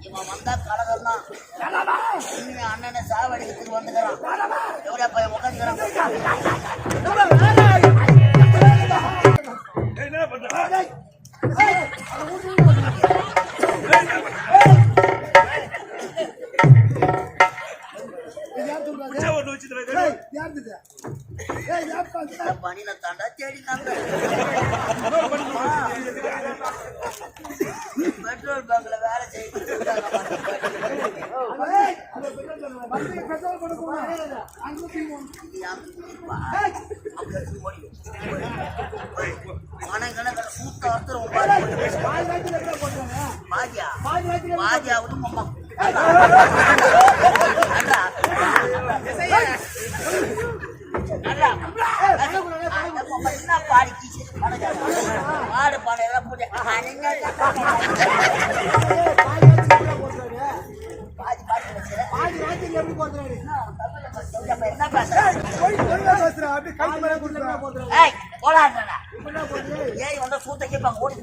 இவன் வந்தா கலகம் தான். அண்ணனை சாவடிக்கிறதுக்கு வந்துக்கிறான். எவ்வளோ பையன் உட்காந்துக்கிறான். பணியில தாண்டா தேடினாங்க. பெட்ரோல் பங்க்ல வேலை செய்ய மனங்கணக்கில் சூத்த அர்த்தம் பாஜியா பாஜியாவது மம்மா பாடி மாடு பாடையெல்லாம் போட்டு என்ன பேசுறேன் ஏய் போலாம் ஏய் வந்து சூத்த கேட்பாங்க